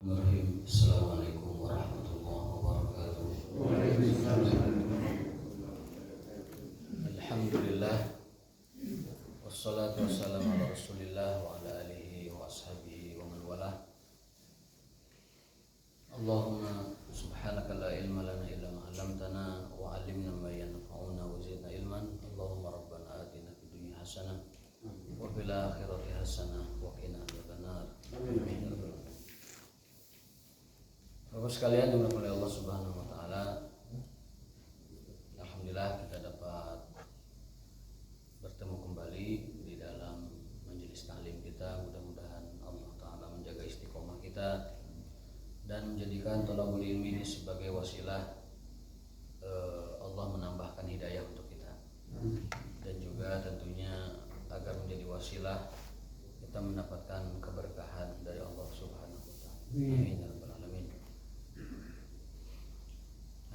Assalamualaikum warahmatullahi wabarakatuh. Alhamdulillah, wassalatu wassalamu ala rasulillah wa ala alihi wa ashabihi wa man walah. Allahumma subhanaka la ilma lana illa ma 'allamtana wa 'allimna ma yanfa'una wa zidna ilman. Allahumma rabbana atina fid dunya hasanah wa fil akhirati hasanah wa qina adzabannar. Amin. Bapak sekalian dimuliakan oleh Allah Subhanahu wa taala. Alhamdulillah kita dapat bertemu kembali di dalam majelis taklim kita. Mudah-mudahan Allah taala menjaga istiqomah kita dan menjadikan thalabul ilmi ini sebagai wasilah Allah menambahkan hidayah untuk kita. Dan juga tentunya agar menjadi wasilah kita mendapatkan keberkahan dari Allah Subhanahu wa taala. Amin ya rabbal alamin.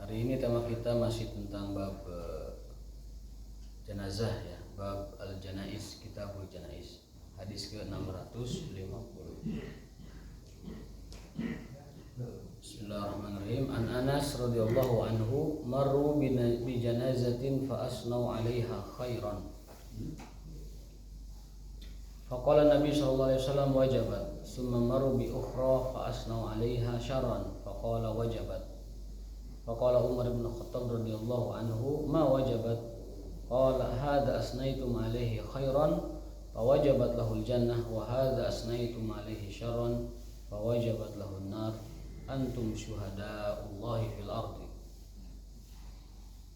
Hari ini tema kita masih tentang bab jenazah ya, bab al-janaiz, kitabul janaiz, hadis ke-650. Bismillahirrahmanirrahim. An Anas radhiyallahu anhu marru bi janazatin fa asnau 'alaiha khairan. Faqala Nabi sallallahu alaihi wasallam wajabat. Summa marru bi ukhra fa asnau 'alaiha syarran. Faqala wajabat. Faqala Umar bin Khattab radhiyallahu anhu ma wajabat. Qala hadza asnaytum alaihi khairan fawajabat lahul jannah wa hadza asnaytum alaihi syarran fawajabat lahun nar. Antum syuhada'ullahi fil ardi.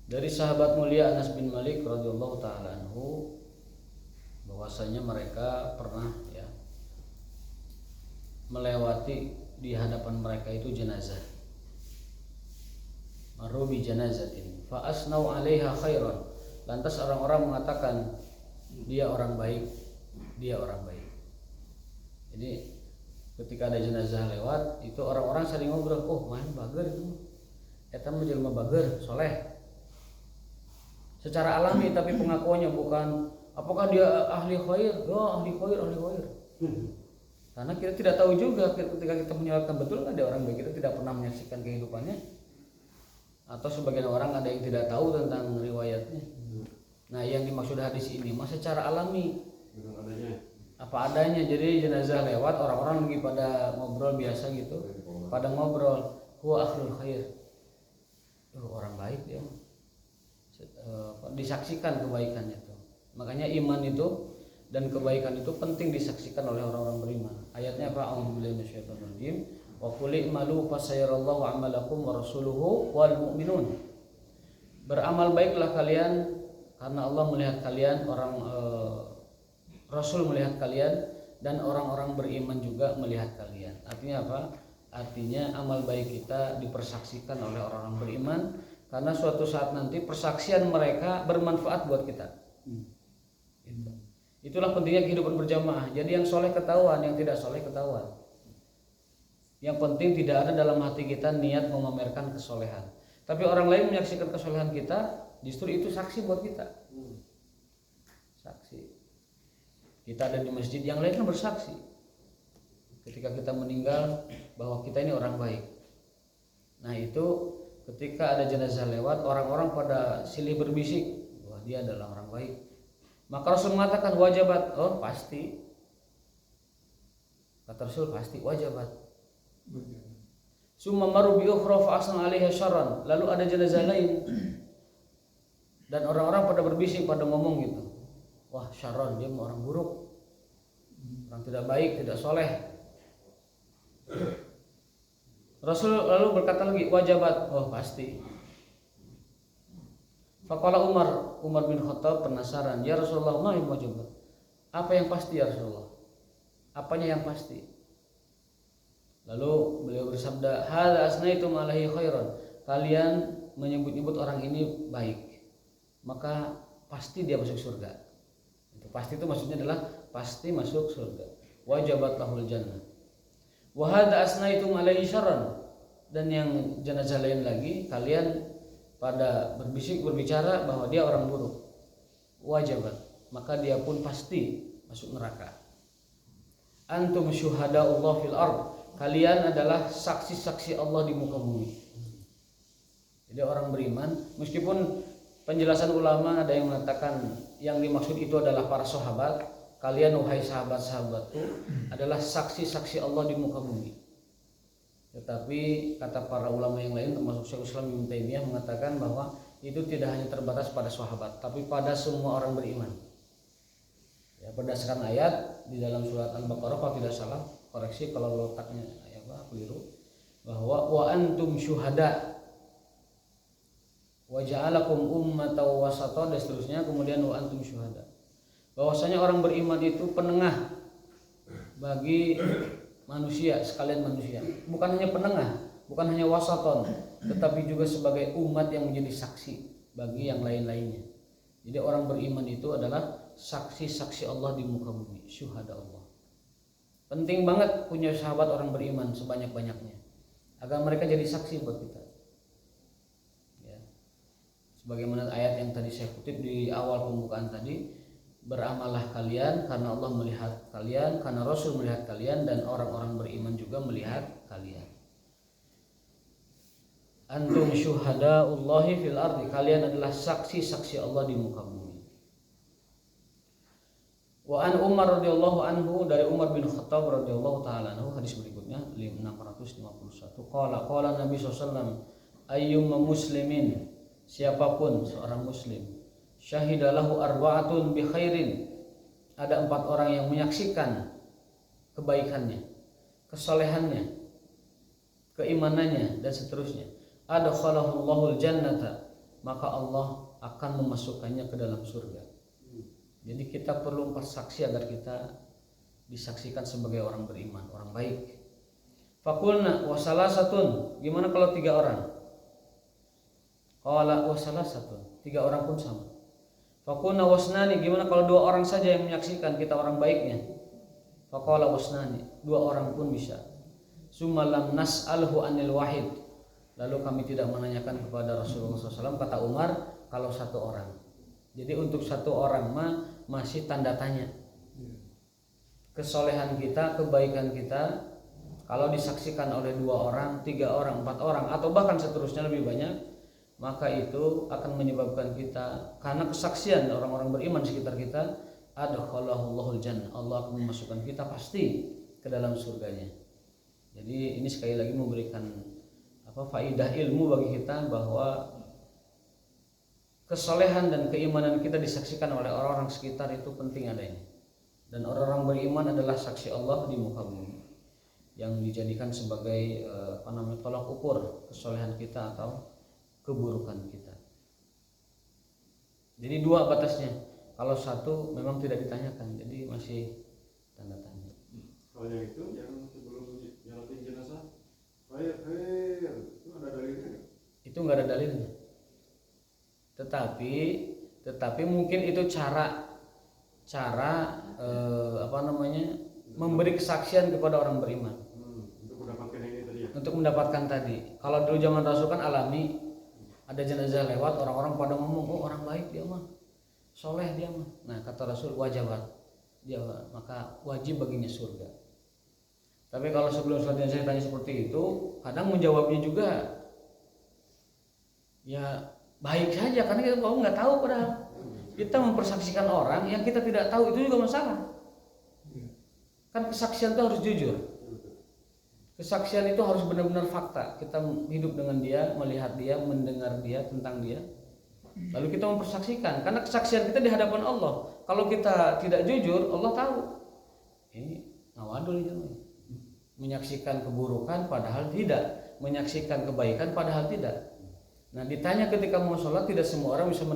Dari sahabat mulia Anas bin Malik radhiyallahu taala anhu bahwasanya mereka pernah ya melewati di hadapan mereka itu jenazah. Marubi janazatin fa asnau 'alaiha khairan. Lantas orang-orang mengatakan dia orang baik, dia orang baik. Jadi ketika ada jenazah lewat, itu orang-orang sering ngobrol, oh main bager itu, eta mah jelema bager, soleh. Secara alami, tapi pengakuannya bukan apakah dia ahli khair, oh ahli khair, ahli khair. Karena kita tidak tahu juga ketika kita menyalahkan betul nggak ada orang baik, kita tidak pernah menyaksikan kehidupannya. Atau sebagian orang ada yang tidak tahu tentang riwayatnya. Nah yang dimaksud hadis ini mah secara alami, apa adanya. Jadi jenazah lewat, orang-orang lagi pada ngobrol biasa gitu, pada ngobrol, huwa akhlul khair, orang baik dia, disaksikan kebaikannya tuh. Makanya iman itu dan kebaikan itu penting disaksikan oleh orang-orang beriman. Ayatnya apa? A'udzubillahi minasyaitonir rajim. Wa qul i'malu fasayarallahu 'amalakum wa rasuluhu wal mu'minun. Beramal baiklah kalian karena Allah melihat kalian, Rasul melihat kalian, dan orang-orang beriman juga melihat kalian. Artinya apa? Artinya amal baik kita dipersaksikan oleh orang-orang beriman karena suatu saat nanti persaksian mereka bermanfaat buat kita. Itulah pentingnya kehidupan berjamaah. Jadi yang soleh ketahuan, yang tidak soleh ketahuan. Yang penting tidak ada dalam hati kita niat memamerkan kesolehan. Tapi orang lain menyaksikan kesolehan kita, justru itu saksi buat kita. Saksi. Kita ada di masjid, yang lain kan bersaksi. Ketika kita meninggal bahwa kita ini orang baik. Nah itu ketika ada jenazah lewat, orang-orang pada silih berbisik bahwa dia adalah orang baik. Maka Rasul mengatakan wajabat, oh pasti. Kata Rasul pasti wajabat. Summa maru bi ukhra fa asna 'alaiha syarran. Lalu ada jenazah lain. Dan orang-orang pada berbisik, pada ngomong gitu. Wah, syarran, dia orang buruk. Orang tidak baik, tidak soleh. Rasul lalu berkata lagi, wajabat. Oh, pasti. Faqala Umar bin Khattab penasaran, ya Rasulullah, ma wajabat? Apa yang pasti ya Rasulullah? Apanya yang pasti? Lalu beliau bersabda, hadza asnaitum alaihi khairan. Kalian menyebut-nyebut orang ini baik, maka pasti dia masuk surga. Itu pasti itu maksudnya adalah pasti masuk surga. Wajabat lahul jannah. Wa hadza asnaitum alaihi syarran. Dan yang jenazah lain lagi, kalian pada berbicara bahwa dia orang buruk. Wajabat, maka dia pun pasti masuk neraka. Antum syuhada'ullah fil ard. kalian adalah saksi-saksi Allah di muka bumi. Jadi orang beriman, meskipun penjelasan ulama ada yang mengatakan yang dimaksud itu adalah para sahabat, kalian wahai sahabat-sahabatku adalah saksi-saksi Allah di muka bumi. Tetapi kata para ulama yang lain termasuk Syekhul Islam Ibnu Taimiyah mengatakan bahwa itu tidak hanya terbatas pada sahabat, tapi pada semua orang beriman. Ya, berdasarkan ayat di dalam surat Al-Baqarah kalau tidak salah, koreksi kalau letaknya keliru, bahwa wa antum syuhada wa ja'alakum ummatan wasatan dan seterusnya, kemudian wa antum syuhada. Bahwasanya orang beriman itu penengah bagi manusia, sekalian manusia. Bukan hanya penengah, bukan hanya wasaton, tetapi juga sebagai umat yang menjadi saksi bagi yang lain-lainnya. Jadi orang beriman itu adalah saksi-saksi Allah di muka bumi, syuhada Allah. Penting banget punya sahabat orang beriman sebanyak-banyaknya agar mereka jadi saksi buat kita. Ya. Sebagaimana ayat yang tadi saya kutip di awal pembukaan tadi, beramallah kalian karena Allah melihat kalian, karena Rasul melihat kalian, dan orang-orang beriman juga melihat kalian. Antum syuhadaullahi fil ardi, kalian adalah saksi-saksi Allah di muka bumi. Wa an Umar radhiyallahu anhu, dari Umar bin Khattab radhiyallahu taala anhu, hadis berikutnya 651. Qala Nabi sallallahu ayyuma muslimin, siapapun seorang muslim, syahidalahu arba'atun bi khairin, ada 4 orang yang menyaksikan kebaikannya, kesalehannya, keimanannya dan seterusnya, adkhalahullahu jannata, maka Allah akan memasukkannya ke dalam surga. Jadi kita perlu bersaksi agar kita disaksikan sebagai orang beriman, orang baik. Fakulna wa salasatun, gimana kalau 3 orang? Qala wa salasatun, 3 orang pun sama. Fakulna wasnani, gimana kalau 2 orang saja yang menyaksikan kita orang baiknya? Faqala wasnani, 2 orang pun bisa. Summa lam nas'alhu anil wahid, lalu kami tidak menanyakan kepada Rasulullah SAW, kata Umar, kalau 1 orang. Jadi untuk 1 orang masih tanda tanya. Kesolehan kita, kebaikan kita, kalau disaksikan oleh 2 orang, 3 orang, 4 orang, atau bahkan seterusnya lebih banyak, maka itu akan menyebabkan kita, karena kesaksian orang-orang beriman di sekitar kita, adkhalahullahu jannah, Allah akan memasukkan kita pasti ke dalam surganya. Jadi ini sekali lagi memberikan faidah ilmu bagi kita bahwa kesolehan dan keimanan kita disaksikan oleh orang-orang sekitar itu penting adanya. Dan orang-orang beriman adalah saksi Allah di muka bumi yang dijadikan sebagai tolak ukur kesolehan kita atau keburukan kita. Jadi 2 batasnya. Kalau 1 memang tidak ditanyakan, jadi masih tanda tanya. Kalau yang itu yang sebelum nyolatin jenazah, itu ada dalilnya? Itu nggak ada dalilnya. Tetapi mungkin itu cara memberi kesaksian kepada orang beriman. Untuk mendapatkan ini tadi ya. Untuk mendapatkan tadi. Kalau dulu zaman Rasul kan alami, ada jenazah lewat, orang-orang pada ngomong, oh orang baik dia mah, soleh dia mah. Nah kata Rasul, wajabat dia, maka wajib baginya surga. Tapi kalau sebelum selanjutnya saya tanya seperti itu, kadang menjawabnya juga ya baik saja, karena kita nggak tahu, padahal kita mempersaksikan orang yang kita tidak tahu, itu juga masalah. Kan kesaksian itu harus jujur. Kesaksian itu harus benar-benar fakta. Kita hidup dengan dia, melihat dia, mendengar dia, tentang dia. Lalu kita mempersaksikan, karena kesaksian kita di hadapan Allah. Kalau kita tidak jujur, Allah tahu. Ini nawadul ini. Menyaksikan keburukan padahal tidak, menyaksikan kebaikan padahal tidak. Nah ditanya ketika mau sholat, tidak semua orang bisa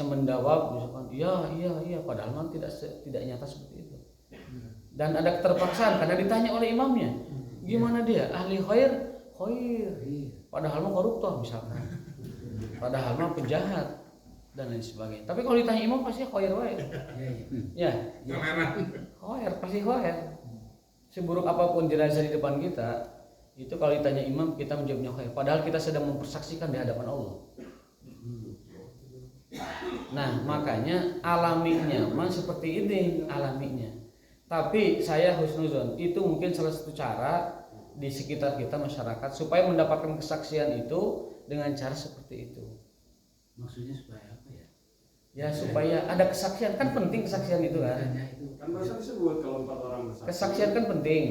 menjawab misalkan iya padahal memang tidak nyata seperti itu. Dan ada keterpaksaan karena ditanya oleh imamnya, gimana dia ahli khair, padahal mah koruptor misalkan, padahal mah penjahat dan lain sebagainya. Tapi kalau ditanya imam pasti khair wae. Ya, khair pasti khair. Seburuk apapun jenazah di depan kita, itu kalau ditanya imam kita menjawabnya khair, padahal kita sedang mempersaksikan di hadapan Allah. Nah makanya alaminya seperti ini alaminya. Tapi saya husnuzon, itu mungkin salah satu cara di sekitar kita masyarakat supaya mendapatkan kesaksian itu dengan cara seperti itu. Maksudnya supaya apa ya? Ya supaya ada kesaksian, kan penting kesaksian itu kan. Kan bahasa disebut kalau 4 orang bersaksi. Kesaksian kan penting.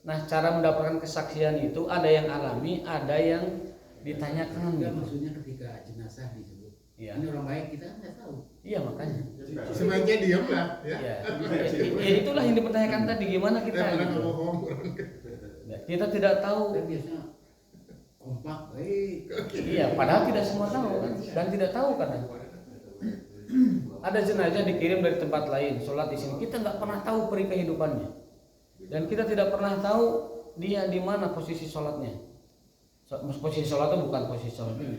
Nah, cara mendapatkan kesaksian itu ada yang alami, ada yang ditanyakan. Enggak, gitu. maksudnya ketika jenazah disebut. Iya. Ini orang baik kita kan nggak tahu. Iya makanya. Sebaiknya diam lah ya. Ya. Ya, itulah yang dipertanyakan tadi, gimana kita. Kita pernah gitu. ngomong. Ya, kita tidak tahu. Kan biasanya kompak, baik. Iya, padahal tidak semua tahu kan, dan tidak tahu kadang. Ada jenazah dikirim dari tempat lain, sholat di sini. Kita nggak pernah tahu peri kehidupannya, dan kita tidak pernah tahu dia di mana posisi sholatnya. Posisi sholat itu bukan posisi sholat ini.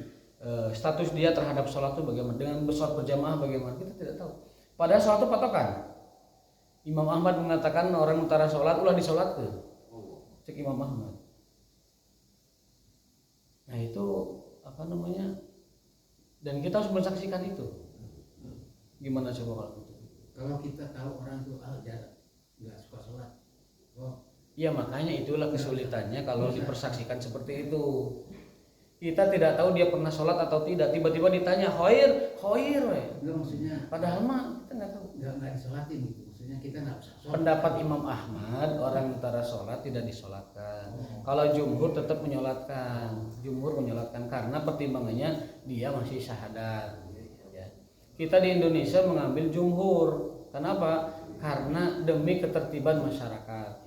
Status dia terhadap sholat itu bagaimana, dengan bersolat berjamaah bagaimana, kita tidak tahu. Padahal sholat itu patokan. Imam Ahmad mengatakan orang utara sholat ulah disolatkeun. Cek Imam Ahmad. Nah itu apa namanya? Dan kita harus mensaksikan itu. Gimana coba kalau gitu? Kalau kita tahu orang itu jarang nggak suka sholat. Oh, Ya makanya itulah kesulitannya kalau dipersaksikan seperti itu. Kita tidak tahu dia pernah sholat atau tidak. Tiba-tiba ditanya khair, we. enggak maksudnya. Padahal mah kita nggak tahu. Nggak disolatin gitu. Maksudnya kita nggak usah sholat. Pendapat Imam Ahmad, orang utara sholat tidak disolatkan. Kalau jumhur tetap menyolatkan. Jumhur menyolatkan karena pertimbangannya dia masih syahadat. Ya. Kita di Indonesia mengambil jumhur. Kenapa? Karena demi ketertiban masyarakat.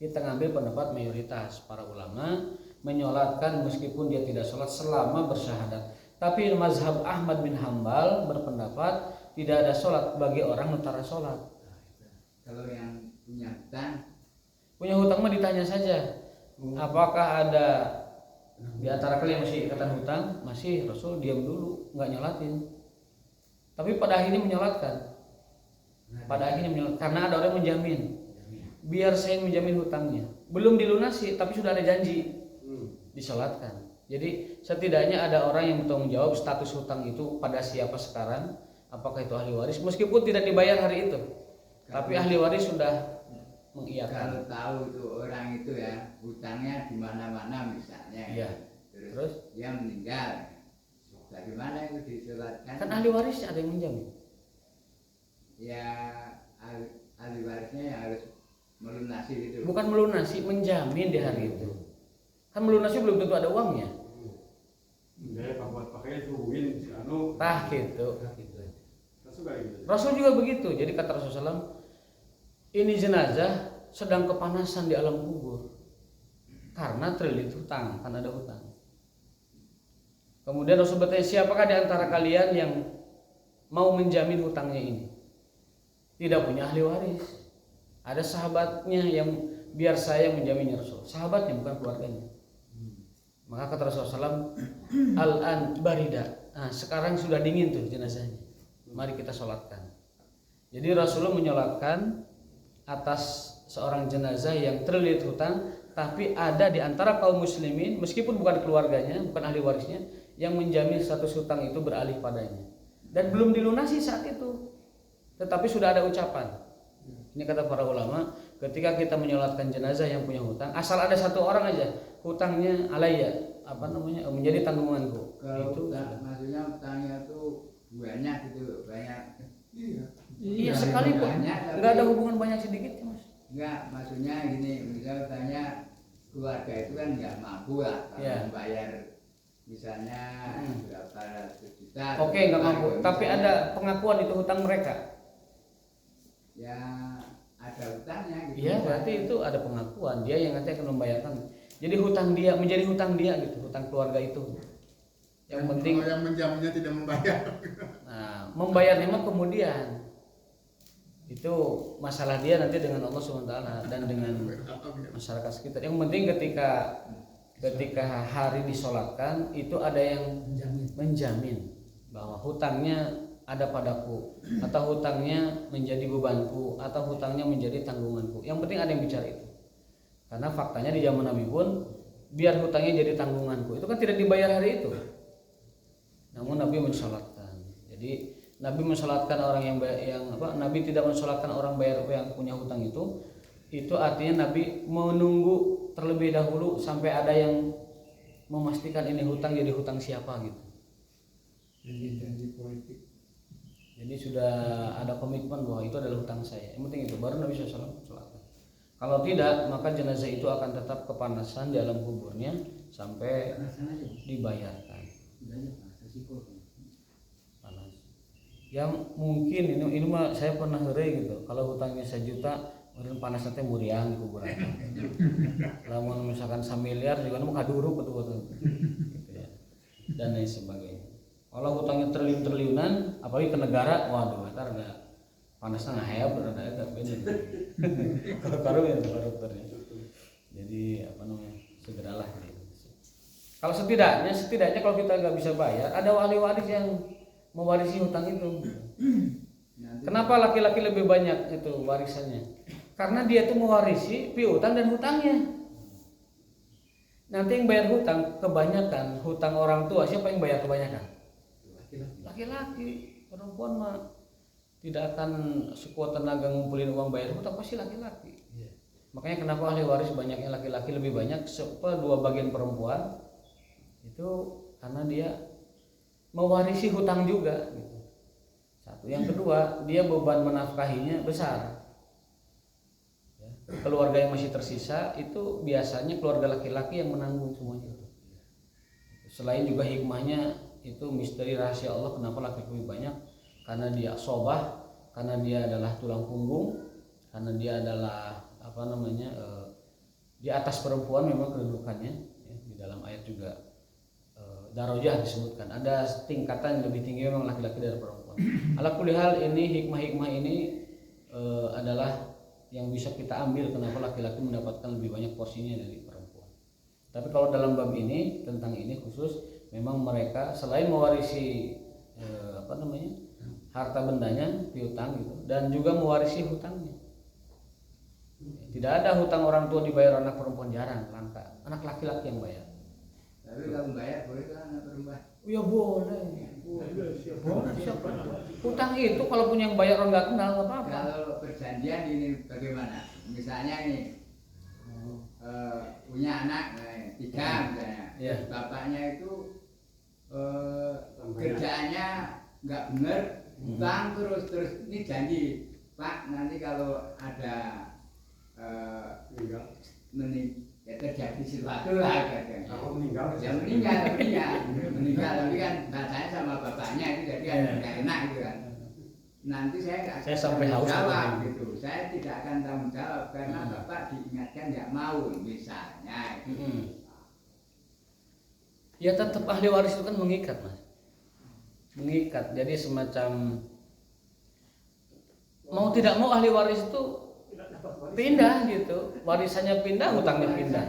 Kita ngambil pendapat mayoritas para ulama menyolatkan meskipun dia tidak sholat selama bersyahadat. Tapi mazhab Ahmad bin Hambal berpendapat tidak ada sholat bagi orang utara sholat. Kalau yang Punya hutang mah ditanya saja. Apakah ada di antara kalian masih ikatan hutang? Masih. Rasul diam dulu, nggak nyolatin. Tapi pada akhirnya menyolatkan. Pada akhirnya menyolatkan karena ada orang menjamin. Biar saya menjamin hutangnya. Belum dilunasi, tapi sudah ada janji disolatkan. Jadi setidaknya ada orang yang bertanggung jawab status hutang itu pada siapa sekarang. Apakah itu ahli waris? Meskipun tidak dibayar hari itu, tapi ahli waris sudah mengiyakan. kalau tahu itu orang itu ya hutangnya di mana-mana misalnya. Iya. Terus dia meninggal. Bagaimana itu disolatkan? kan ahli warisnya ada yang menjamin. Ya ahli warisnya yang harus melunasi itu. Bukan melunasi, menjamin di hari itu. Kan melunasi belum tentu ada uangnya. Dia buat pakai itu win anu. Tah gitu. Suka gitu. Rasul juga begitu. Jadi kata Rasulullah SAW, ini jenazah sedang kepanasan di alam kubur karena terlilit hutang, kan ada hutang. Kemudian Rasul bertanya, siapakah di antara kalian yang mau menjamin hutangnya ini? Tidak punya ahli waris. Ada sahabatnya yang biar saya menjaminnya Rasul. Sahabatnya bukan keluarganya. Maka kata Rasulullah SAW, al-an barida. Nah, sekarang sudah dingin tuh jenazahnya. Mari kita sholatkan. Jadi Rasulullah menyolatkan atas seorang jenazah yang terlilit hutang, tapi ada di antara kaum muslimin, meskipun bukan keluarganya, bukan ahli warisnya, yang menjamin status hutang itu beralih padanya. Dan belum dilunasi saat itu, tetapi sudah ada ucapan. Ini kata para ulama, ketika kita menyolatkan jenazah yang punya hutang, asal ada satu orang aja hutangnya alayya, menjadi tanggunganku. Kalau Itu maksudnya hutangnya itu banyak gitu, banyak. iya sekali pun, nggak ada hubungan banyak sedikit ya, Mas. Enggak, maksudnya gini, misal tanya keluarga itu kan nggak mampu lah kalau Ya. membayar misalnya berapa ratus juta. Oke, nggak mampu, tapi ada pengakuan itu hutang mereka. Ya ada hutangnya gitu. Iya, berarti itu ada pengakuan dia yang nanti akan membayarkan. Jadi hutang dia menjadi hutang dia gitu, hutang keluarga itu. Yang penting, Kalau yang menjaminnya tidak membayar. nah, membayarnya mah kemudian. Itu masalah dia nanti dengan Allah SWT dan dengan masyarakat sekitar. Yang penting ketika hari disolatkan itu ada yang menjamin bahwa hutangnya ada padaku, atau hutangnya menjadi bebanku, atau hutangnya menjadi tanggunganku. Yang penting ada yang bicara itu. Karena faktanya di zaman Nabi pun biar hutangnya jadi tanggunganku, itu kan tidak dibayar hari itu. Namun Nabi mensolatkan. Jadi Nabi mensolatkan orang Nabi tidak mensolatkan orang bayar yang punya hutang itu artinya Nabi menunggu terlebih dahulu sampai ada yang memastikan ini hutang jadi hutang siapa gitu. Janji politik. Jadi sudah ada komitmen bahwa itu adalah hutang saya. Yang penting itu baru Nabi SAW mensolatkan. Kalau tidak, maka jenazah itu akan tetap kepanasan di alam kuburnya sampai dibayarkan. Panas. Yang mungkin ini mah saya pernah ngeri gitu. Kalau hutangnya 1 juta, kemudian panas nanti muriang di kuburan. Lamun misalkan 1 miliar juga mau kaduruk betul-betul. Gitu ya. Dan lain sebagainya. Kalau hutangnya triliun-triliunan, apalagi ke negara, waduh, ntar enggak panasnya nggak hayab berada agak beda. Kalau paru ya koruptornya. Jadi segeralah gitu. Kalau setidaknya kalau kita nggak bisa bayar, ada wali waris yang mewarisi hutang itu. Kenapa laki-laki lebih banyak itu warisannya? Karena dia tuh mewarisi piutang dan hutangnya. Nanti yang bayar hutang kebanyakan hutang orang tua, siapa yang bayar kebanyakan? Laki-laki. Perempuan mah tidak akan sekuat tenaga ngumpulin uang bayar hutang, pasti laki-laki. Makanya kenapa ahli waris banyaknya laki-laki lebih banyak, 2 bagian perempuan itu karena dia mewarisi hutang juga gitu. Satu, yang kedua dia beban menafkahinya besar. Keluarga yang masih tersisa itu biasanya keluarga laki-laki yang menanggung semuanya. Selain juga hikmahnya itu misteri rahasia Allah kenapa laki-laki lebih banyak, karena dia sobah, karena dia adalah tulang punggung, karena dia adalah di atas perempuan memang kedudukannya ya, di dalam ayat juga darajah disebutkan ada tingkatan yang lebih tinggi memang laki-laki dari perempuan. Ala kulli hal ini hikmah ini adalah yang bisa kita ambil kenapa laki-laki mendapatkan lebih banyak porsinya dari perempuan. Tapi kalau dalam bab ini tentang ini khusus memang mereka selain mewarisi harta bendanya piutang gitu dan juga mewarisi hutangnya. Tidak ada hutang orang tua dibayar anak perempuan, jarang, langka. Anak laki-laki yang bayar. Tapi kalau bayar boleh kan anak perempuan? Ya boleh. Boleh siapa? Hutang itu kalau punya yang bayar orang nggak kenal nggak apa-apa. Kalau perjanjian ini bagaimana? Misalnya ini punya anak 3 misalnya, Ya. bapaknya itu kerjaannya nggak benar, hutang terus ini janji Pak nanti kalau ada terjadi sesuatu lah katanya. Kalau meninggal Ya meninggal tapi kan bahasanya sama bapaknya itu jadi kan nggak enak gitu kan. Nanti saya nggak Saya sampai haus jawab gitu. Saya tidak akan tanggung jawab karena bapak diingatkan nggak mau misalnya. Ya tetap ahli waris itu kan mengikat mas, mengikat. Jadi semacam mau tidak mau ahli waris itu pindah gitu, warisannya pindah, hutangnya pindah.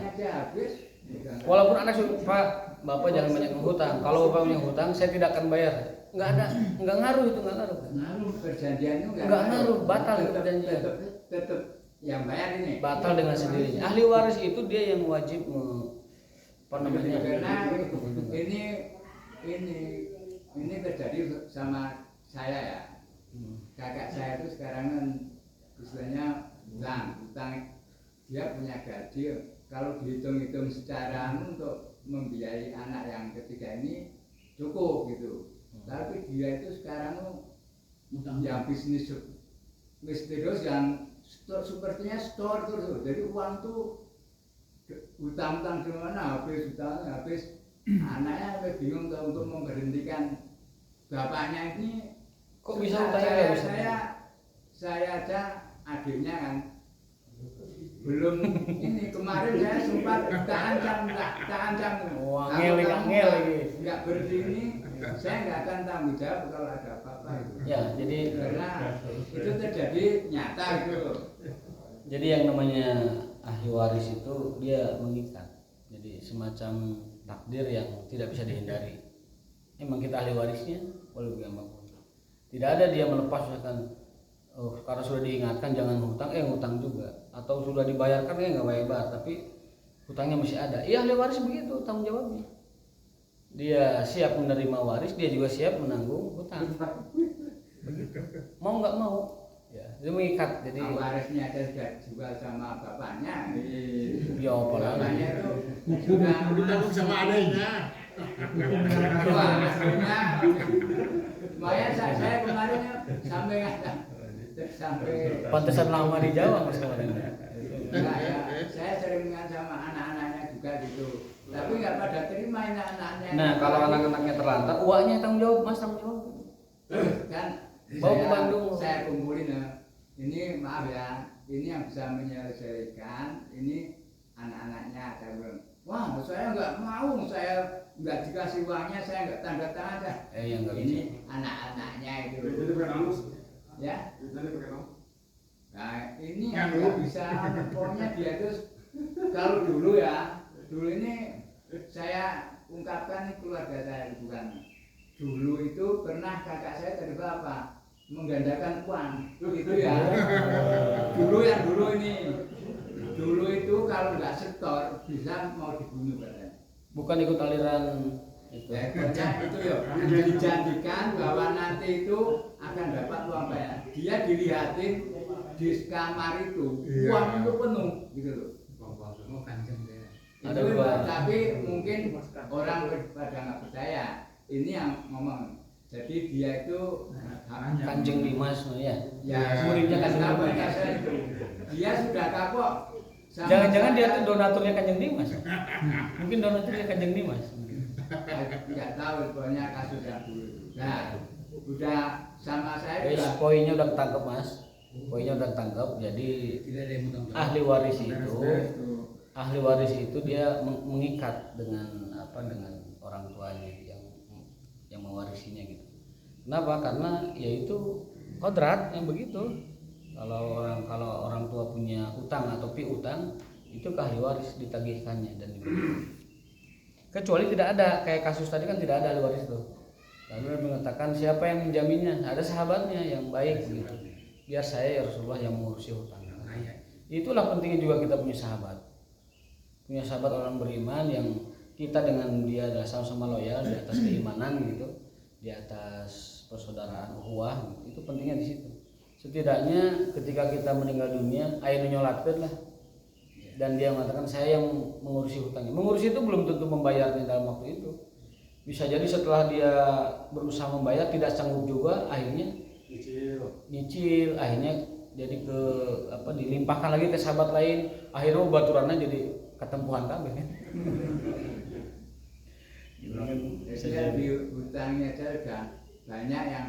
Walaupun anak Pak, bapak jangan banyak menghutang. Kalau bapak punya hutang, saya tidak akan bayar. Nggak ngaruh itu, nggak ngaruh. Ngaruh perjanjian itu Nggak ngaruh, batal itu perjanjian. Tetap yang bayar ini. Batal dengan sendirinya. Ahli waris itu dia yang wajib Karena ini terjadi sama saya ya. Kakak saya itu sekarang kan istilahnya utang dia punya gaji, kalau dihitung-hitung secara untuk membiayai anak yang ketiga ini cukup gitu. Tapi dia itu sekarang yang bisnis misterius yang sepertinya store terus. Jadi uang tuh utang-utang gimana habis anaknya sampai bingung untuk memberhentikan bapaknya ini. Kok bisa utangnya nggak bisa? Saya aja adiknya kan belum ini kemarin saya sempat tahan jam nggak berdiri saya nggak akan tanggung jawab kalau ada apa-apa itu. Ya jadi Karena itu terjadi nyata gitu. Jadi yang namanya ahli waris itu dia mengikat. Jadi semacam takdir yang tidak bisa dihindari. Emang kita ahli warisnya boleh gampang. Tidak ada dia melepas misalkan karena sudah diingatkan jangan hutang juga, atau sudah dibayarkan nggak bayar, tapi hutangnya masih ada. Iya ahli waris begitu tanggung jawabnya. Dia siap menerima waris, dia juga siap menanggung hutang. mau nggak mau ya itu mengikat. Jadi warisnya ada sudah jual sama bapaknya. ya apa lagi Bapaknya itu sudah Ditanggung sama adanya. wah, akhirnya lumayan saya kemarin sampai pantesan lama di Jawa Mas kemarin. enggak ya, saya sering dengan sama anak-anaknya juga gitu. Tapi nggak pada terima ini anak-anaknya. Nah kalau anak-anaknya terlantar, uaknya tanggung jawab Mas, tanggung jawab. Kan Bawa ke Bandung. saya kumpulin ini maaf ya, ini yang bisa menyelesaikan ini anak-anaknya. Saya bilang, wah saya nggak mau, saya nggak dikasih uangnya, saya nggak tanda tangan. Yang nggak bisa. Ini anak-anaknya itu Jadi pakai nama. ya. Jadi pakai nama. Nah ini yang nggak bisa, pokoknya dia itu kalau dulu ya, dulu ini saya ungkapkan keluarga saya bukan. Dulu itu pernah kakak saya terlibat apa? Menggandakan uang, itu ya. Dulu ini, dulu itu kalau nggak setor bisa mau dibunuh katanya. Bukan ikut aliran itu. Ya, pokoknya itu ya, dijanjikan bahwa nanti itu akan dapat uang banyak. Dia dilihatin di kamar itu, Iya. uang itu penuh, gitu loh. Oh kanjeng dia. Ada Itu, dua. tapi mungkin orang pada nggak percaya. Ini yang ngomong. Jadi dia itu Kanjeng Dimas ya. ya Muridnya nggak Kanjeng tahu Dimas. bahasa itu. Dia sudah kapok. sama Jangan-jangan dia saya. tuh donaturnya Kanjeng Dimas. Mungkin donaturnya Kanjeng Dimas. Nggak tahu pokoknya kasus yang dulu. Nah, udah sama saya Guys, udah poinnya udah ketangkep Mas. Poinnya udah ketangkep. Jadi Tidak ada yang bertanggung jawab. ahli waris itu dia mengikat dengan dengan orang tuanya yang mewarisinya gitu. Kenapa? Karena yaitu kodrat yang begitu. Kalau orang tua punya utang atau piutang itu ke ahli waris ditagihkannya dan diberikan. Kecuali tidak ada kayak kasus tadi kan tidak ada ahli waris tuh. Lalu dia mengatakan siapa yang menjaminnya? Ada sahabatnya yang baik begitu. Biar saya ya Rasulullah yang mengurusi hutang. Itulah pentingnya juga kita punya sahabat. Punya sahabat orang beriman yang kita dengan dia adalah sama-sama loyal di atas keimanan gitu, di atas persaudaraan ukhuwah gitu. Itu pentingnya di situ. Setidaknya ketika kita meninggal dunia, ayo nyolatkeun lah. Dan dia mengatakan saya yang mengurusi hutangnya. Mengurusi itu belum tentu membayarnya dalam waktu itu. Bisa jadi setelah dia berusaha membayar tidak sanggup juga, akhirnya nyicil, akhirnya jadi dilimpahkan lagi ke sahabat lain, akhirnya baturannya jadi ketempuhan kabeh kan. Jadi di hutangnya saya udah banyak yang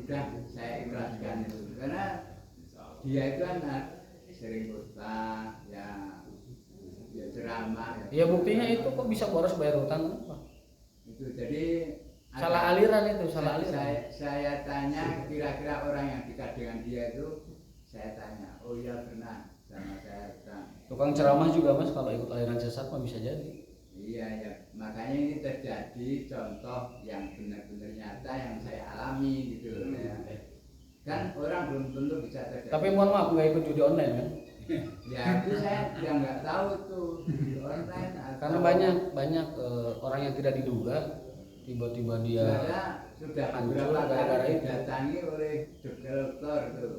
udah saya ikhlaskan itu karena dia itu kan sering hutang ya ceramah Ya buktinya itu kok bisa boros bayar hutang apa? itu jadi Salah aliran itu, salah aliran. saya tanya kira-kira orang yang dekat dengan dia itu saya tanya, oh iya pernah sama saya hutang. Tukang ceramah juga Mas kalau ikut aliran sesat mah bisa jadi. Iya ya, makanya ini terjadi contoh yang benar-benar nyata yang saya alami gitu loh ya. Kan orang belum tentu bisa terjadi. Tapi mohon maaf nggak ikut judi online kan? Ya itu saya yang nggak tahu tuh di online. Karena banyak orang yang tidak diduga tiba-tiba dia sudah hancur beberapa gara-gara kali itu. didatangi oleh developer tuh.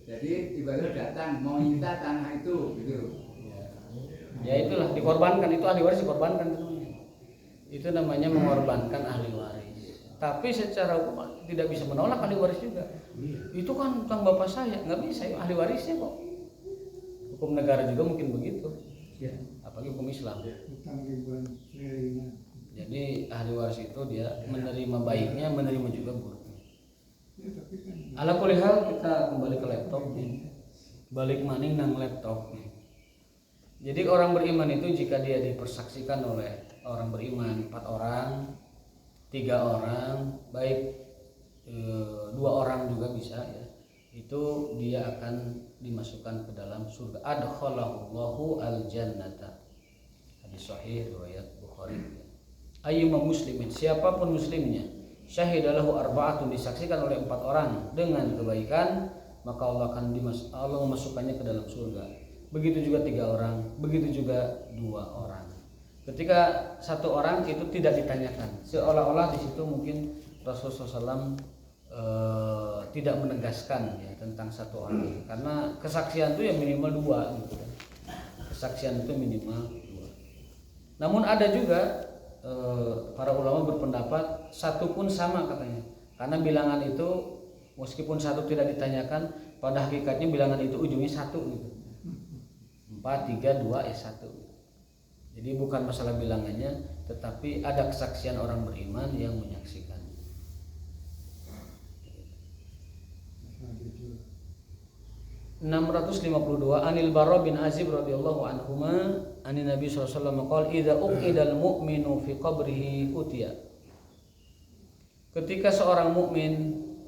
Jadi tiba-tiba datang mau minta tanah itu gitu. Ya itulah dikorbankan, itu ahli waris dikorbankan itu namanya. Itu namanya mengorbankan ahli waris. Tapi secara hukum tidak bisa menolak ahli waris juga. Itu kan utang bapak saya, nggak bisa ahli warisnya kok. Hukum negara juga mungkin begitu. Ya. Apalagi hukum Islam. Jadi ahli waris itu dia menerima baiknya, menerima juga buruknya. Ala kulli hal kita kembali ke laptop nih. Balik maning nang laptop nih. Jadi orang beriman itu jika dia dipersaksikan oleh orang beriman 4 orang, 3 orang, baik 2 orang juga bisa ya. Itu dia akan dimasukkan ke dalam surga. Adkhalahullahu al-jannata. Hadis sahih riwayat Bukhari. Ayyuma muslimin, siapapun muslimnya, syahidalahu arba'atun, disaksikan oleh 4 orang dengan kebaikan, maka Allah akan Allah memasukkannya ke dalam surga. Begitu juga 3 orang, begitu juga 2 orang. Ketika 1 orang itu tidak ditanyakan, seolah-olah di situ mungkin Rasulullah SAW tidak menegaskan ya tentang satu orang, karena kesaksian itu ya minimal 2 gitu kan. Kesaksian itu minimal 2. Namun ada juga para ulama berpendapat 1 pun sama katanya, karena bilangan itu meskipun 1 tidak ditanyakan, pada hakikatnya bilangan itu ujungnya 1 gitu. 4, 3, 2, 1 gitu. Jadi bukan masalah bilangannya, tetapi ada kesaksian orang beriman yang menyaksikan. 652 Anil Barra bin Azib radhiyallahu anhuma anin Nabi sallallahu alaihi wasallam qala idza uqidal mu'minu fi qabrihi utiya. Ketika seorang mukmin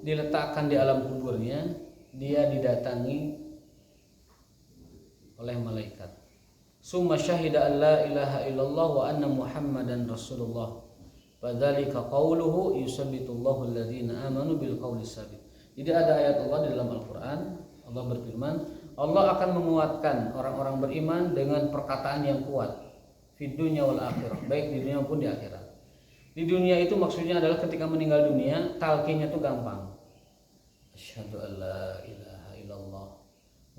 diletakkan di alam kuburnya, dia didatangi oleh malaikat. Summa syahida an la ilaha illallah wa anna Muhammadan Rasulullah. Fadzalika qauluhu yusabbitullahu alladhina amanu bil qawli sabit. Jadi ada ayat Allah di dalam Al-Qur'an, Allah berfirman, Allah akan menguatkan orang-orang beriman dengan perkataan yang kuat fid dunya wal akhirah, baik di dunia maupun di akhirat. Di dunia itu maksudnya adalah ketika meninggal dunia, talqinnya itu gampang. Asyhadu an la ilaha illallah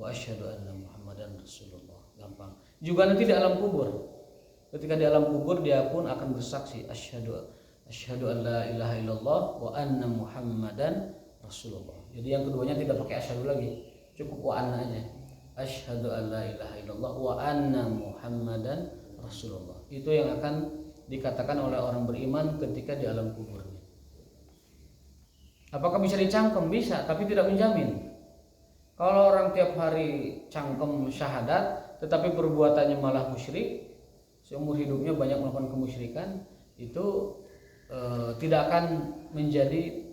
wa asyhadu anna Muhammadan Rasulullah. Gampang. Juga nanti di alam kubur. Ketika di alam kubur dia pun akan bersaksi asyhadu an la ilaha illallah wa anna Muhammadan Rasulullah. Jadi yang keduanya tidak pakai asyhadu lagi, cukup wa anna aja. Asyhadu an la ilaha illallah wa anna Muhammadan Rasulullah. Itu yang akan dikatakan oleh orang beriman ketika di alam kuburnya. Apakah bisa dicangkem? Bisa, tapi tidak menjamin. Kalau orang tiap hari cangkem syahadat tetapi perbuatannya malah musyrik, seumur hidupnya banyak melakukan kemusyrikan, itu tidak akan menjadi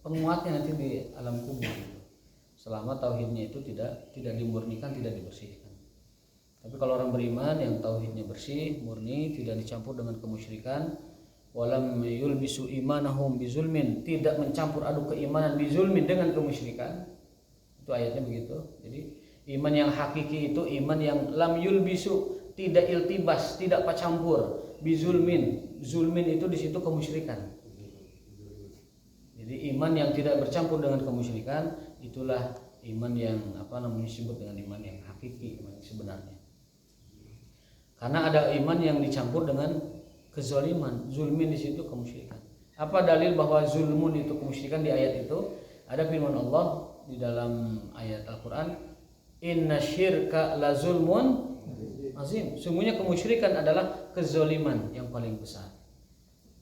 penguatnya nanti di alam kubur. Selama tauhidnya itu tidak dimurnikan, tidak dibersihkan. Tapi kalau orang beriman yang tauhidnya bersih, murni, tidak dicampur dengan kemusyrikan, walam yulbisu imanahum bizulmin, tidak mencampur aduk keimanan bizulmin dengan kemusyrikan. Itu ayatnya begitu. Jadi iman yang hakiki itu iman yang lam yulbisu, tidak iltibas, tidak campur, bizulmin. Zulmin itu di situ kemusyrikan. Jadi iman yang tidak bercampur dengan kemusyrikan, itulah iman yang disebut dengan iman yang hakiki, iman yang sebenarnya. Karena ada iman yang dicampur dengan kezaliman, zulmin di situ kemusyrikan. Apa dalil bahwa zulmun itu kemusyrikan di ayat itu? Ada firman Allah di dalam ayat Al-Qur'an, inna syirka la zulmun azim. Sungguhnya kemusyrikan adalah kezaliman yang paling besar.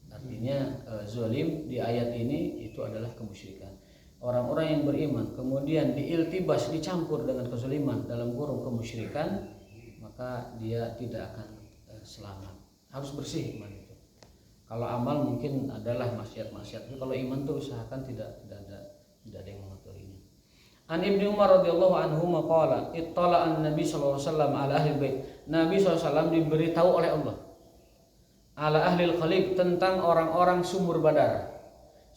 Artinya zalim di ayat ini itu adalah kemusyrikan. Orang-orang yang beriman kemudian diiltibas, dicampur dengan kezaliman dalam kurung kemusyrikan, maka dia tidak akan selamat. Harus bersih iman itu. Kalau amal mungkin adalah maksiat-maksiat, tapi kalau iman itu usahakan tidak ada yang mengaturnya. An Ibnu Umar radhiyallahu anhu maqala ittala an-nabi sallallahu alaihi wasallam ala ahli bait. Nabi sallallahu alaihi wasallam diberitahu oleh Allah ala ahli al-Khalib, tentang orang-orang sumur Badar.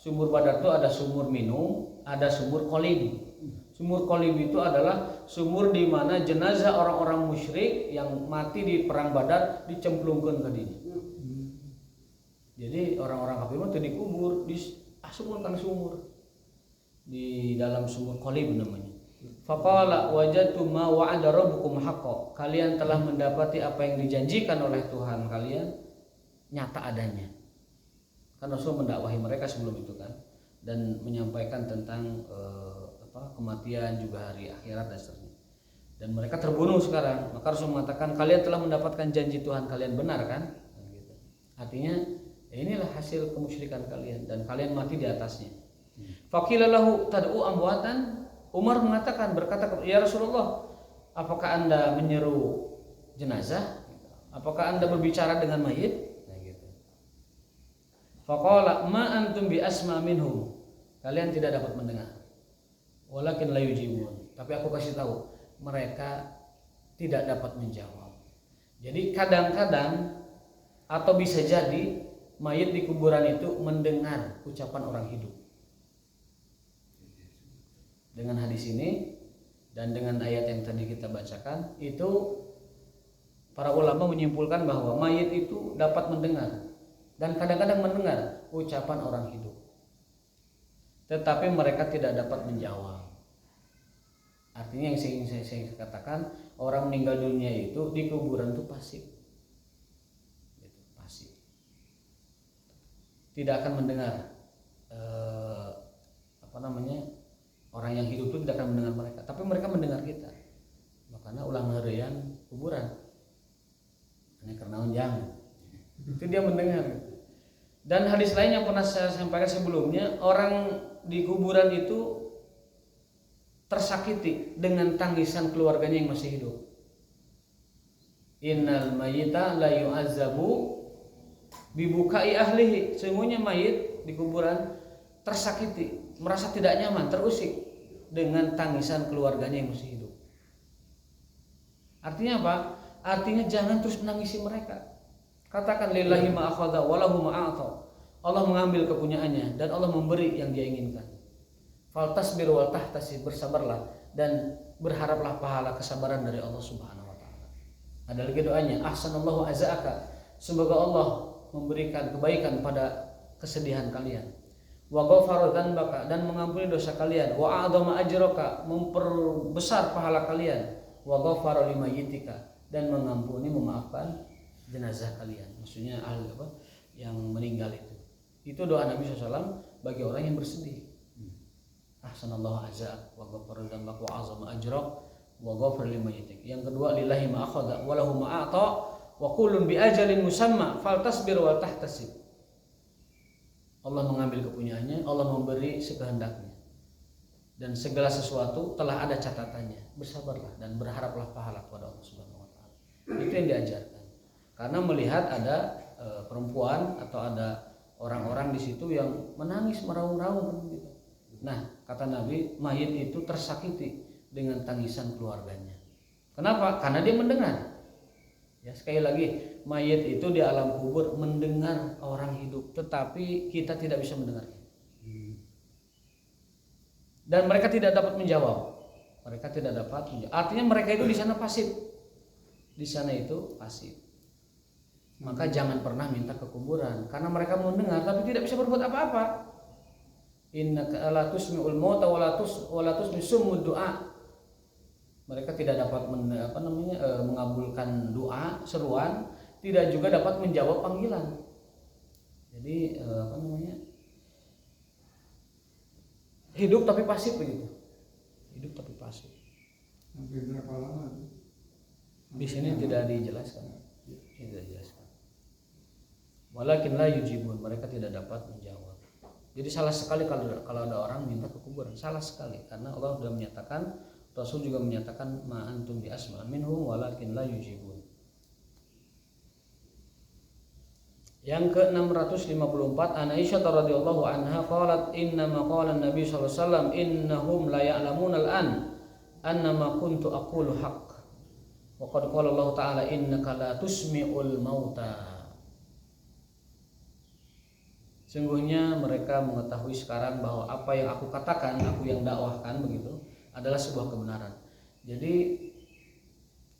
Sumur Badar itu ada sumur minum, ada sumur Qalib. Sumur Qalib itu adalah sumur di mana jenazah orang-orang musyrik yang mati di perang Badar dicemplungkan ke dinya. Jadi orang-orang kafir itu dikubur, diasupkan ke sumur. Di dalam sumur Qalib namanya. Faqala wajadtu ma wa'ada rabbukum haqqan. Kalian telah mendapati apa yang dijanjikan oleh Tuhan kalian nyata adanya. Kan Rasul mendakwahi mereka sebelum itu kan, dan menyampaikan tentang kematian juga hari akhirat dan seterusnya. Dan mereka terbunuh sekarang. Maka Rasul mengatakan kalian telah mendapatkan janji Tuhan kalian benar kan? Gitu. Artinya inilah hasil kemusyrikan kalian dan kalian mati di atasnya. Faqila lahu tad'u amwatan. Umar mengatakan, berkata, ya Rasulullah, apakah Anda menyeru jenazah? Apakah Anda berbicara dengan mayit? Faqala ma antum bi asma minhum. Kalian tidak dapat mendengar. Walakin la yujibun. Tapi aku kasih tahu, mereka tidak dapat menjawab. Jadi kadang-kadang atau bisa jadi mayit di kuburan itu mendengar ucapan orang hidup. Dengan hadis ini dan dengan ayat yang tadi kita bacakan, itu para ulama menyimpulkan bahwa mayit itu dapat mendengar dan kadang-kadang mendengar ucapan orang hidup. tetapi mereka tidak dapat menjawab. Artinya yang saya katakan, orang meninggal dunia itu di kuburan itu pasif. Pasif. Tidak akan mendengar orang yang hidup itu tidak akan mendengar mereka, tapi mereka mendengar kita. Makanya ulang ngerian kuburan. Ini karena jangan. Itu dia mendengar. Dan hadis lain yang pernah saya sampaikan sebelumnya, orang di kuburan itu tersakiti dengan tangisan keluarganya yang masih hidup. Innal mayyita la yu'azzabu bibukai ahlihi. Sesungguhnya mayit di kuburan tersakiti, merasa tidak nyaman, terusik dengan tangisan keluarganya yang masih hidup. Artinya apa? Artinya jangan terus menangisi mereka. Katakan lillahi ma akhadha wa lahu ma a'ta. Allah mengambil kepunyaannya dan Allah memberi yang dia inginkan. Faltasbir wal tahtasib, bersabarlah dan berharaplah pahala kesabaran dari Allah Subhanahu wa taala. Ada lagi doanya, ahsanallahu azaaka. Semoga Allah memberikan kebaikan pada kesedihan kalian. Wa ghafara dzanbaka, dan mengampuni dosa kalian. Wa a'dhama ajraka, memperbesar pahala kalian. Wa ghafara limayyitika, dan mengampuni, memaafkan jenazah kalian. Maksudnya yang meninggal itu. Itu doa Nabi SAW bagi orang yang bersedih. Ahsanallahu azza wa ghafara dzambaka wa 'azama ajrak wa ghafara limayyitik. Yang kedua, lillahi ma akhadha wa lahu ma a'ta wa kullun bi ajalin musamma faltasbir wa tahtasib. Allah mengambil kepunyaannya, Allah memberi sekehendaknya. Dan segala sesuatu telah ada catatannya. Bersabarlah dan berharaplah pahala kepada Allah Subhanahu wa taala. Itu yang diajarkan. Karena melihat ada perempuan atau ada orang-orang di situ yang menangis meraung-raung gitu. Nah, kata Nabi, mayit itu tersakiti dengan tangisan keluarganya. Kenapa? Karena dia mendengar. Ya, sekali lagi, mayit itu di alam kubur mendengar orang hidup, tetapi kita tidak bisa mendengarnya. Dan mereka tidak dapat menjawab. Mereka tidak dapat menjawab. Artinya mereka itu di sana pasif. Di sana itu pasif. Maka jangan pernah minta ke kuburan, karena mereka mendengar tapi tidak bisa berbuat apa-apa. Innaka la tusmi'ul mauta wa la tusmi'u du'a. Mereka tidak dapat mengabulkan doa, seruan, tidak juga dapat menjawab panggilan. Jadi hidup tapi pasif begitu. Hidup tapi pasif. Sampai berapa lama tuh? Di sini tidak dijelaskan. Tidak dijelaskan. Walakin la yujibun, mereka tidak dapat menjawab. Jadi salah sekali kalau ada orang minta ke kuburan, salah sekali, karena Allah sudah menyatakan, Rasul juga menyatakan ma antum bi asma minhum walakin la yujibun. Yang ke-654, An Aisyah radhiyallahu anha qalat inna ma qala an-nabi sallallahu alaihi wasallam innahum la ya'lamuna al-an annama kuntu aqulu haqq. Wa qad qala Allah ta'ala innaka la tusmi'ul mauta. Sungguhnya mereka mengetahui sekarang bahwa apa yang aku katakan, aku yang dakwahkan begitu, adalah sebuah kebenaran. Jadi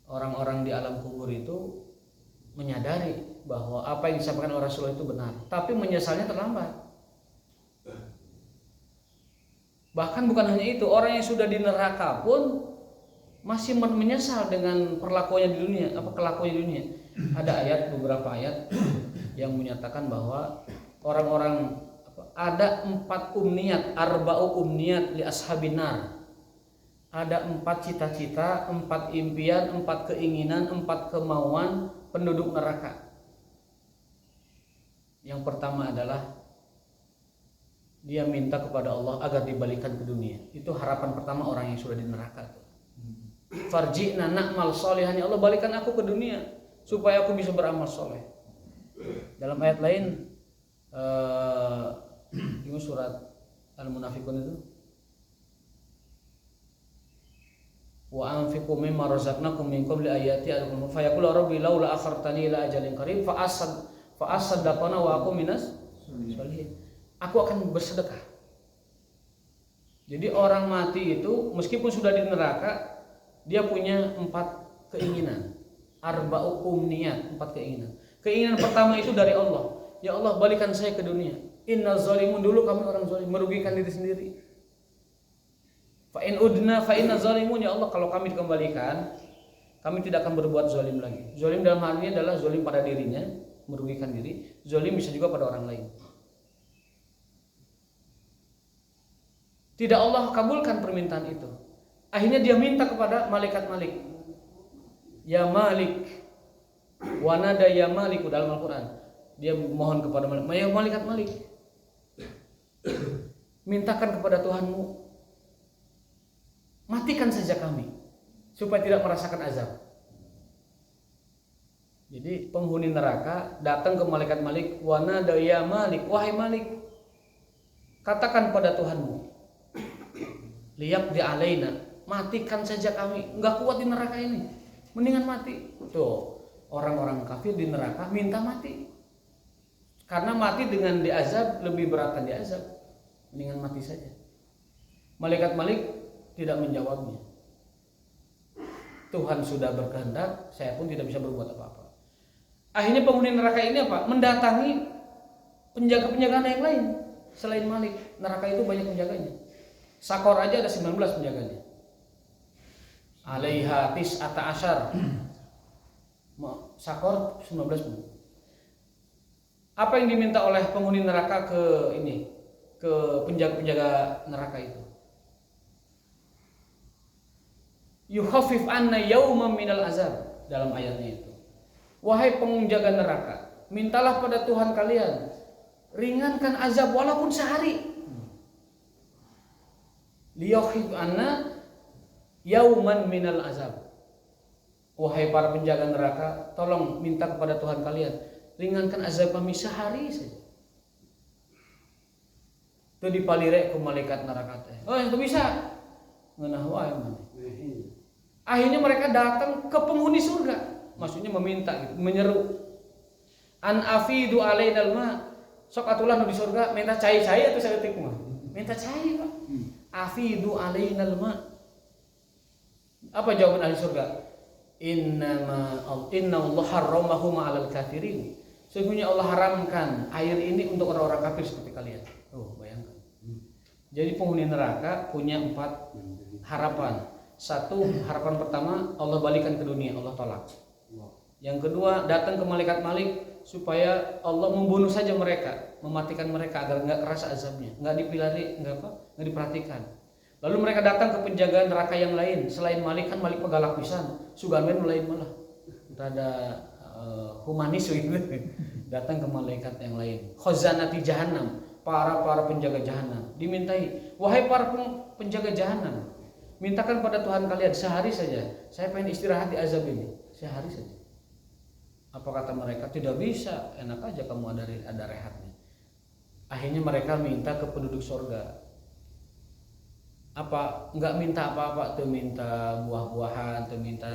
orang-orang di alam kubur itu menyadari bahwa apa yang disampaikan oleh Rasulullah itu benar, tapi menyesalnya terlambat. Bahkan bukan hanya itu, orang yang sudah di neraka pun masih menyesal dengan perlakuannya di dunia, kelakuannya di dunia. Ada beberapa ayat yang menyatakan bahwa orang-orang ada 4 umniyat, arba'u umniyat li ashabin nar. Ada 4 cita-cita, 4 impian, 4 keinginan, 4 kemauan penduduk neraka. Yang pertama adalah dia minta kepada Allah agar dibalikan ke dunia. Itu harapan pertama orang yang sudah di neraka. Farji'na na'mal sholihan, ya Allah balikan aku ke dunia supaya aku bisa beramal soleh. Dalam ayat lain ini surat Al-Munafiqun itu, wa anfiqu mimma razaqnakum min qabli ayati al-qiyamah fa yaqulu rabbi laula akhartani ila ajalin qarib fa asaddaqana wa aqum minas sholihin. Aku akan bersedekah. Jadi orang mati itu meskipun sudah di neraka, dia punya 4 keinginan, arba'u umniyat, 4 keinginan. Keinginan pertama itu dari Allah. Ya Allah balikan saya ke dunia Inna zalimun, dulu kami orang zalim, merugikan diri sendiri. Fa in udna fa inna zalimun, ya Allah kalau kami dikembalikan, kami tidak akan berbuat zalim lagi. Zalim dalam hal ini adalah zalim pada dirinya, merugikan diri. Zalim bisa juga pada orang lain. Tidak Allah kabulkan permintaan itu. Akhirnya dia minta kepada malaikat Malik. Ya Malik, wanada ya Malik dalam Al-Quran. Dia mohon kepada malaikat Malik. Mintakan kepada Tuhanmu, matikan saja kami supaya tidak merasakan azab. Jadi penghuni neraka datang ke malaikat Malik, wanada ya Malik, wahai Malik, katakan pada Tuhanmu, liyak di alaina, matikan saja kami, nggak kuat di neraka ini, mendingan mati. Tuh orang-orang kafir di neraka minta mati, karena mati dengan diazab lebih berat diazab, mendingan mati saja. Malaikat Malik tidak menjawabnya. Tuhan sudah berkehendak, saya pun tidak bisa berbuat apa-apa. Akhirnya penghuni neraka ini apa? Mendatangi penjaga-penjagaan yang lain selain Malik. Neraka itu banyak penjaganya. Sakor aja ada 19 penjaganya. Alaiha tis'ata asyar. Sakor 19. Apa yang diminta oleh penghuni neraka ke penjaga-penjaga neraka itu? Yukhafif anna yawman minal azab, dalam ayatnya itu. Wahai penjaga neraka, mintalah pada Tuhan kalian ringankan azab walaupun sehari. Liyukhafif anna yawman minal azab. Wahai para penjaga neraka, tolong minta kepada Tuhan kalian ringankan azab kami sehari saja. Itu dipalire ke malaikat neraka teh. Oh, yang bisa. Ngeunah wae mah. Akhirnya mereka datang ke penghuni surga. Maksudnya meminta gitu, menyeru. An afidu alainal ma. Sok atulah nu di surga minta cai-cai atau saeutik mah. Minta cai, Pak. Afidu alainal ma. Apa jawaban ahli surga? Inna Allah harramahum 'alal kafirin. Sesungguhnya Allah haramkan air ini untuk orang-orang kafir seperti kalian. Oh, bayangkan. Jadi penghuni neraka punya 4 harapan. Satu, harapan pertama Allah balikan ke dunia, Allah tolak. Yang kedua, datang ke malaikat Malik supaya Allah membunuh saja mereka, mematikan mereka agar nggak kerasa azabnya, nggak dipilari, nggak diperhatikan. Lalu mereka datang ke penjaga neraka yang lain selain Malik, kan Malik pegalak pisan, Sugarman lain malah rada humanis gitu. Datang ke malaikat yang lain, khazanati jahannam, para penjaga jahanam, dimintai, wahai para penjaga jahanam, mintakan pada Tuhan kalian sehari saja, saya pengen istirahat di azab ini, sehari saja. Apa kata mereka? Tidak bisa, enak aja kamu ada rehatnya. Akhirnya mereka minta ke penduduk surga. Apa? Enggak minta apa-apa, tuh minta buah-buahan, tuh minta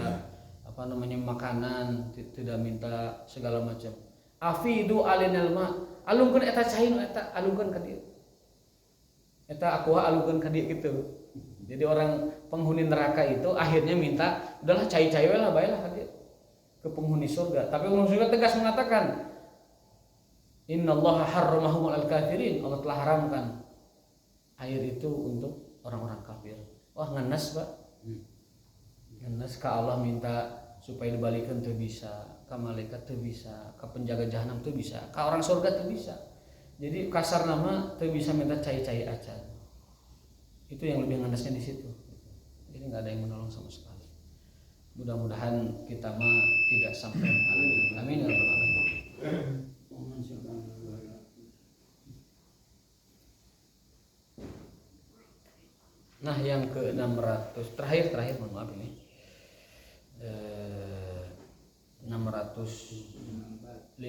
makanan, tidak minta segala macam. Afidu alinal ma, alungkeun eta cai nu eta alungkeun ka dieu. Eta aqua alungkeun ka dieu gitu. Jadi orang penghuni neraka itu akhirnya minta, udahlah cai-cai we lah bae lah ka dieu. Ke penghuni surga. Tapi penghuni surga tegas mengatakan, Innallaha harramahum 'alal kafirin. Allah telah haramkan air itu untuk orang-orang kafir. Wah, ngenes, Pak. Ngenes ka Allah minta supaya dibalikan tuh bisa, ka malaikat tuh bisa, ka penjaga jahanam tuh bisa, ka orang surga tuh bisa. Jadi kasar nama tuh bisa minta cai-cai acan. Itu yang lebih ngenesnya di situ. Jadi nggak ada yang menolong sama sekali. Mudah-mudahan kita mah tidak sampai amin ya rabbal alamin. Nah, yang ke-600 terakhir mohon maaf ini. 655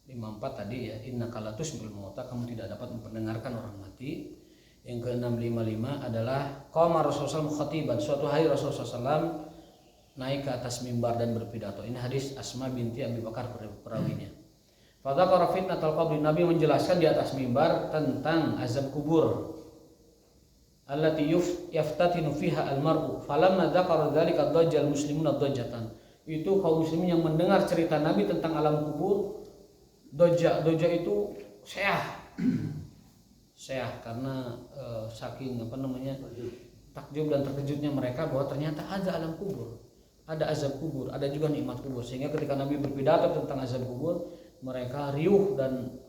54 tadi ya, innaka latusmi'ul mauta, kamu tidak dapat memperdengarkan orang mati. Yang ke-655 adalah qama Rasulullah khatiban, suatu hari Rasulullah SAW naik ke atas mimbar dan berpidato. Ini hadis Asma binti Abi Bakar perawinya. Fadzakara fitnatal qabri, Nabi menjelaskan di atas mimbar tentang azab kubur. Allati yaftatinu fiha almar'u, falamma dzakara dzalika dhajjal muslimuna dhajjatan. Itu kaum muslimin yang mendengar cerita Nabi tentang alam kubur, doja itu seah karena saking takjub dan terkejutnya mereka bahwa ternyata ada alam kubur, ada azab kubur, ada juga nikmat kubur, sehingga ketika Nabi berpidato tentang azab kubur mereka riuh dan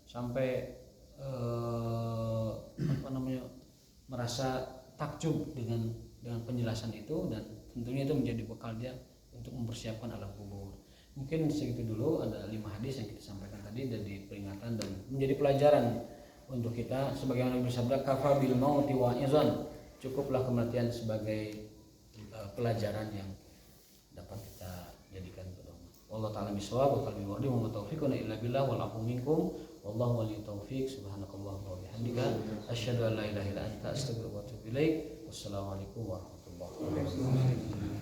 sampai merasa takjub dengan penjelasan itu, dan tentunya itu menjadi bekal dia untuk mempersiapkan alam kubur. Mungkin segitu dulu, ada 5 hadis yang kita sampaikan tadi dan peringatan dan menjadi pelajaran untuk kita. Sebagaimana Nabi bersabda, kafa bil mauti wa'izan, cukuplah kematian sebagai pelajaran yang dapat kita jadikan pedoman. Wallahu ta'ala bisawab wa qalbi wardi wa taufiquna illa billah wal afu minkum wallahu waliyut taufiq. Subhanakallahumma wa bihamdika asyhadu an la ilaha illa anta astaghfiruka wa atubu ilaik. Wassalamualaikum warahmatullahi wabarakatuh.